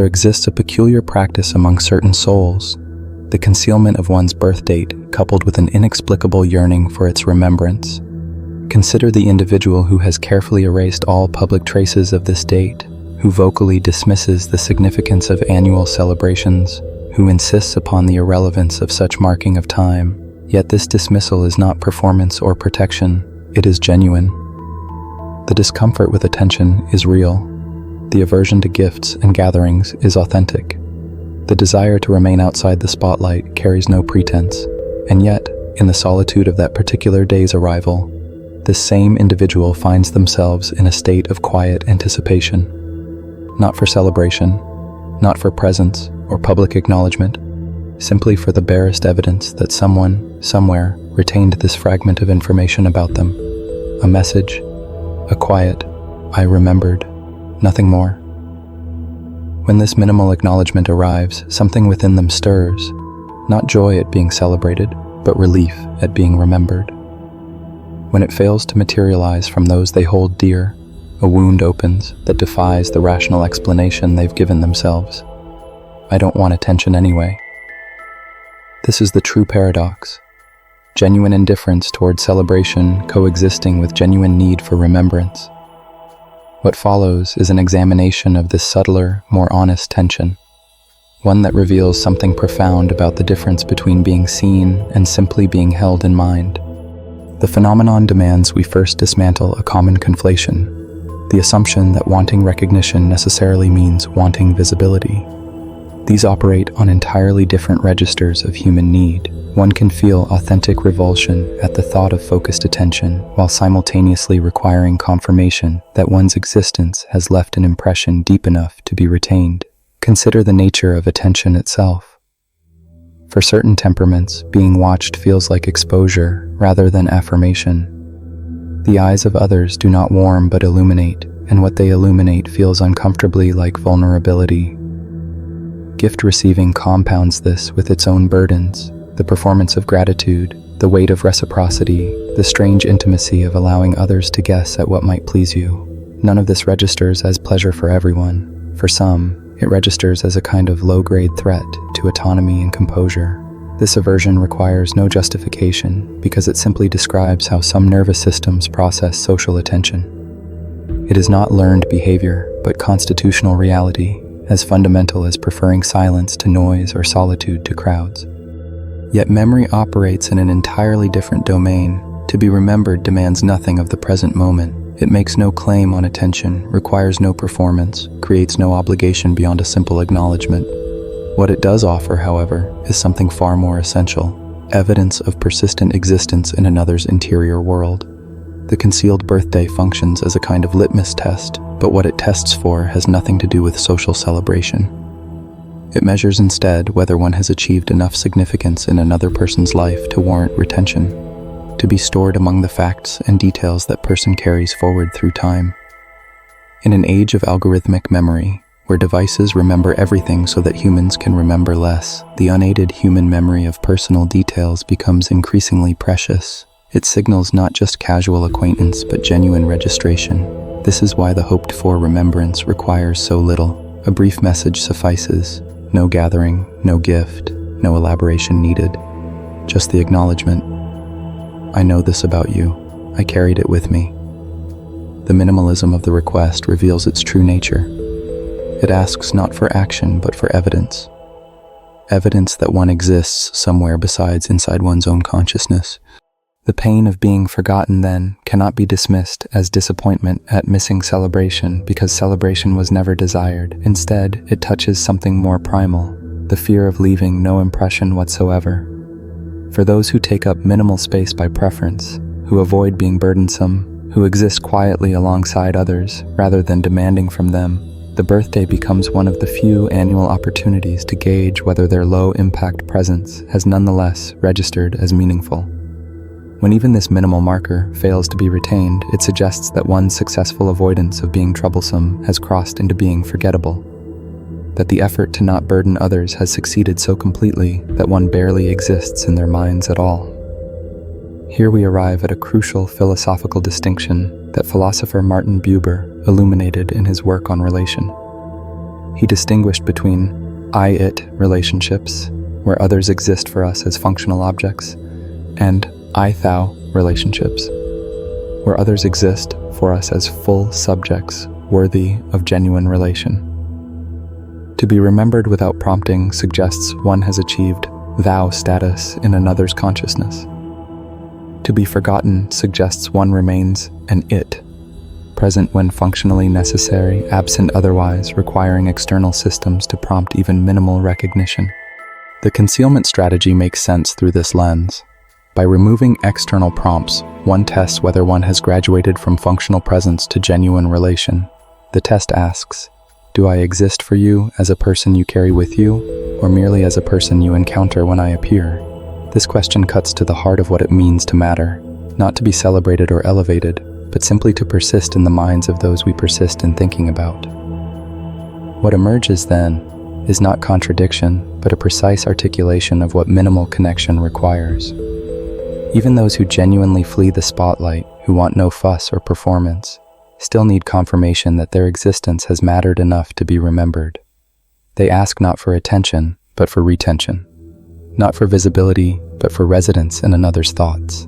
there exists a peculiar practice among certain souls, the concealment of one's birth date coupled with an inexplicable yearning for its remembrance. Consider the individual who has carefully erased all public traces of this date, who vocally dismisses the significance of annual celebrations, who insists upon the irrelevance of such marking of time. Yet this dismissal is not performance or protection, it is genuine. The discomfort with attention is real. The aversion to gifts and gatherings is authentic. The desire to remain outside the spotlight carries no pretense, and yet, in the solitude of that particular day's arrival, this same individual finds themselves in a state of quiet anticipation. Not for celebration, not for presence or public acknowledgement, simply for the barest evidence that someone, somewhere, retained this fragment of information about them. A message, a quiet, "I remembered," nothing more. When this minimal acknowledgement arrives, something within them stirs, not joy at being celebrated, but relief at being remembered. When it fails to materialize from those they hold dear, a wound opens that defies the rational explanation they've given themselves. I don't want attention anyway. This is the true paradox. Genuine indifference toward celebration coexisting with genuine need for remembrance. What follows is an examination of this subtler, more honest tension, one that reveals something profound about the difference between being seen and simply being held in mind. The phenomenon demands we first dismantle a common conflation, the assumption that wanting recognition necessarily means wanting visibility. These operate on entirely different registers of human need. One can feel authentic revulsion at the thought of focused attention, while simultaneously requiring confirmation that one's existence has left an impression deep enough to be retained. Consider the nature of attention itself. For certain temperaments, being watched feels like exposure rather than affirmation. The eyes of others do not warm but illuminate, and what they illuminate feels uncomfortably like vulnerability. Gift receiving compounds this with its own burdens. The performance of gratitude, the weight of reciprocity, the strange intimacy of allowing others to guess at what might please you. None of this registers as pleasure for everyone. For some, it registers as a kind of low-grade threat to autonomy and composure. This aversion requires no justification because it simply describes how some nervous systems process social attention. It is not learned behavior, but constitutional reality, as fundamental as preferring silence to noise or solitude to crowds. Yet memory operates in an entirely different domain. To be remembered demands nothing of the present moment. It makes no claim on attention, requires no performance, creates no obligation beyond a simple acknowledgement. What it does offer, however, is something far more essential, evidence of persistent existence in another's interior world. The concealed birthday functions as a kind of litmus test, but what it tests for has nothing to do with social celebration. It measures instead whether one has achieved enough significance in another person's life to warrant retention, to be stored among the facts and details that person carries forward through time. In an age of algorithmic memory, where devices remember everything so that humans can remember less, the unaided human memory of personal details becomes increasingly precious. It signals not just casual acquaintance but genuine registration. This is why the hoped-for remembrance requires so little. A brief message suffices. No gathering, no gift, no elaboration needed. Just the acknowledgement. I know this about you. I carried it with me. The minimalism of the request reveals its true nature. It asks not for action, but for evidence. Evidence that one exists somewhere besides inside one's own consciousness. The pain of being forgotten, then, cannot be dismissed as disappointment at missing celebration because celebration was never desired. Instead, it touches something more primal, the fear of leaving no impression whatsoever. For those who take up minimal space by preference, who avoid being burdensome, who exist quietly alongside others rather than demanding from them, the birthday becomes one of the few annual opportunities to gauge whether their low-impact presence has nonetheless registered as meaningful. When even this minimal marker fails to be retained, it suggests that one's successful avoidance of being troublesome has crossed into being forgettable, that the effort to not burden others has succeeded so completely that one barely exists in their minds at all. Here we arrive at a crucial philosophical distinction that philosopher Martin Buber illuminated in his work on relation. He distinguished between I-it relationships, where others exist for us as functional objects, and I-thou relationships, where others exist for us as full subjects worthy of genuine relation. To be remembered without prompting suggests one has achieved thou status in another's consciousness. To be forgotten suggests one remains an it, present when functionally necessary, absent otherwise, requiring external systems to prompt even minimal recognition. The concealment strategy makes sense through this lens. By removing external prompts, one tests whether one has graduated from functional presence to genuine relation. The test asks, do I exist for you as a person you carry with you, or merely as a person you encounter when I appear? This question cuts to the heart of what it means to matter, not to be celebrated or elevated, but simply to persist in the minds of those we persist in thinking about. What emerges then is not contradiction, but a precise articulation of what minimal connection requires. Even those who genuinely flee the spotlight, who want no fuss or performance, still need confirmation that their existence has mattered enough to be remembered. They ask not for attention, but for retention. Not for visibility, but for residence in another's thoughts.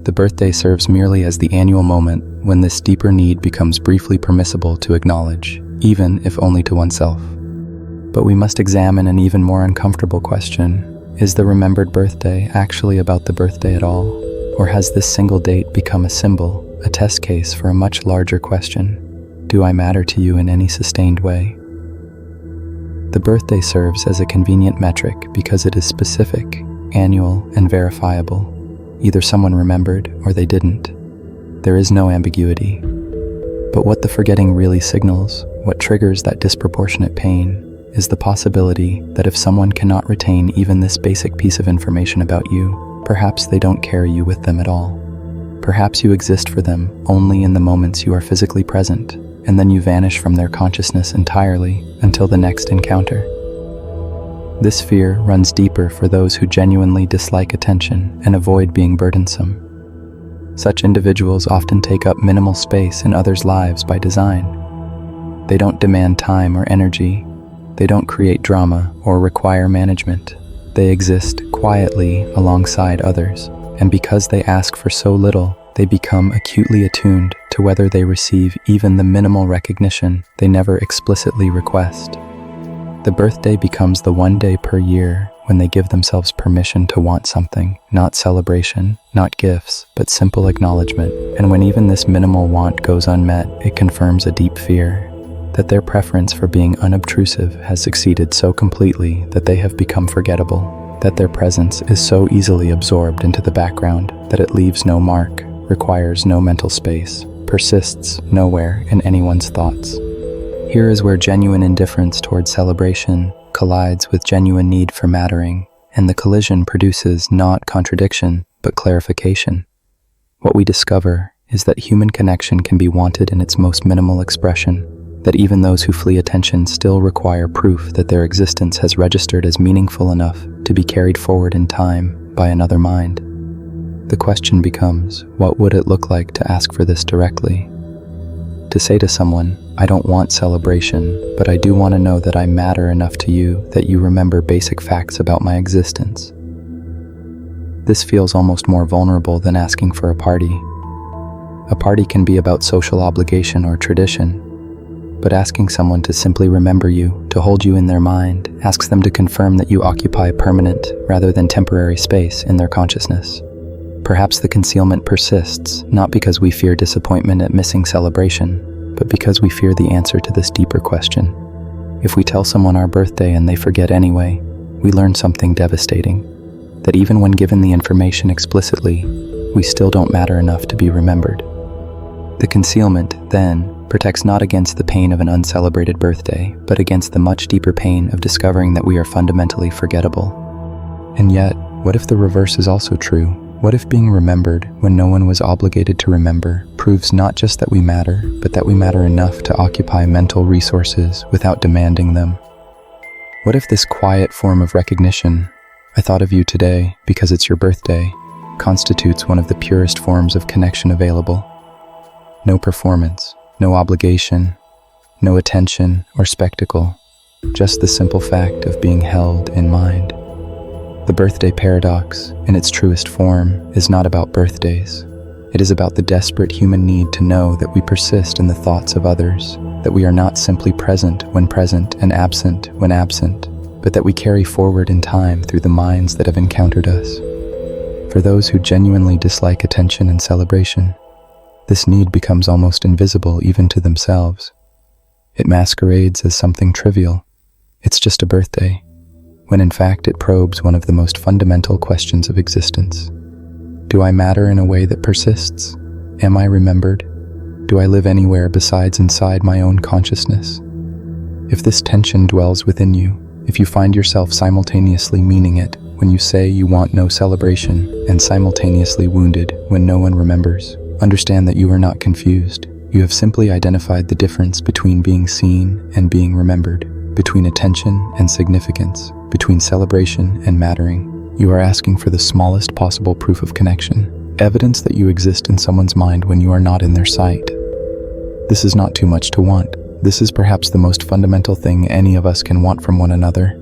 The birthday serves merely as the annual moment when this deeper need becomes briefly permissible to acknowledge, even if only to oneself. But we must examine an even more uncomfortable question. Is the remembered birthday actually about the birthday at all? Or has this single date become a symbol, a test case for a much larger question? Do I matter to you in any sustained way? The birthday serves as a convenient metric because it is specific, annual, and verifiable. Either someone remembered or they didn't. There is no ambiguity. But what the forgetting really signals, what triggers that disproportionate pain, is the possibility that if someone cannot retain even this basic piece of information about you, perhaps they don't carry you with them at all. Perhaps you exist for them only in the moments you are physically present, and then you vanish from their consciousness entirely until the next encounter. This fear runs deeper for those who genuinely dislike attention and avoid being burdensome. Such individuals often take up minimal space in others' lives by design. They don't demand time or energy. They don't create drama or require management. They exist quietly alongside others, and because they ask for so little, they become acutely attuned to whether they receive even the minimal recognition they never explicitly request. The birthday becomes the one day per year when they give themselves permission to want something, not celebration, not gifts, but simple acknowledgement. And when even this minimal want goes unmet, it confirms a deep fear that their preference for being unobtrusive has succeeded so completely that they have become forgettable, that their presence is so easily absorbed into the background that it leaves no mark, requires no mental space, persists nowhere in anyone's thoughts. Here is where genuine indifference toward celebration collides with genuine need for mattering, and the collision produces not contradiction, but clarification. What we discover is that human connection can be wanted in its most minimal expression, that even those who flee attention still require proof that their existence has registered as meaningful enough to be carried forward in time by another mind. The question becomes, what would it look like to ask for this directly? To say to someone, I don't want celebration, but I do want to know that I matter enough to you that you remember basic facts about my existence. This feels almost more vulnerable than asking for a party. A party can be about social obligation or tradition, but asking someone to simply remember you, to hold you in their mind, asks them to confirm that you occupy permanent rather than temporary space in their consciousness. Perhaps the concealment persists, not because we fear disappointment at missing celebration, but because we fear the answer to this deeper question. If we tell someone our birthday and they forget anyway, we learn something devastating, that even when given the information explicitly, we still don't matter enough to be remembered. The concealment, then, protects not against the pain of an uncelebrated birthday, but against the much deeper pain of discovering that we are fundamentally forgettable. And yet, what if the reverse is also true? What if being remembered when no one was obligated to remember proves not just that we matter, but that we matter enough to occupy mental resources without demanding them? What if this quiet form of recognition, I thought of you today because it's your birthday, constitutes one of the purest forms of connection available? No performance, no obligation, No attention or spectacle, just the simple fact of being held in mind. The birthday paradox, in its truest form, is not about birthdays. It is about the desperate human need to know that we persist in the thoughts of others, that we are not simply present when present and absent when absent, but that we carry forward in time through the minds that have encountered us. For those who genuinely dislike attention and celebration, this need becomes almost invisible even to themselves. It masquerades as something trivial. It's just a birthday, when in fact it probes one of the most fundamental questions of existence. Do I matter in a way that persists? Am I remembered? Do I live anywhere besides inside my own consciousness? If this tension dwells within you, if you find yourself simultaneously meaning it when you say you want no celebration and simultaneously wounded when no one remembers, understand that you are not confused. You have simply identified the difference between being seen and being remembered, between attention and significance, between celebration and mattering. You are asking for the smallest possible proof of connection, evidence that you exist in someone's mind when you are not in their sight. This is not too much to want. This is perhaps the most fundamental thing any of us can want from one another.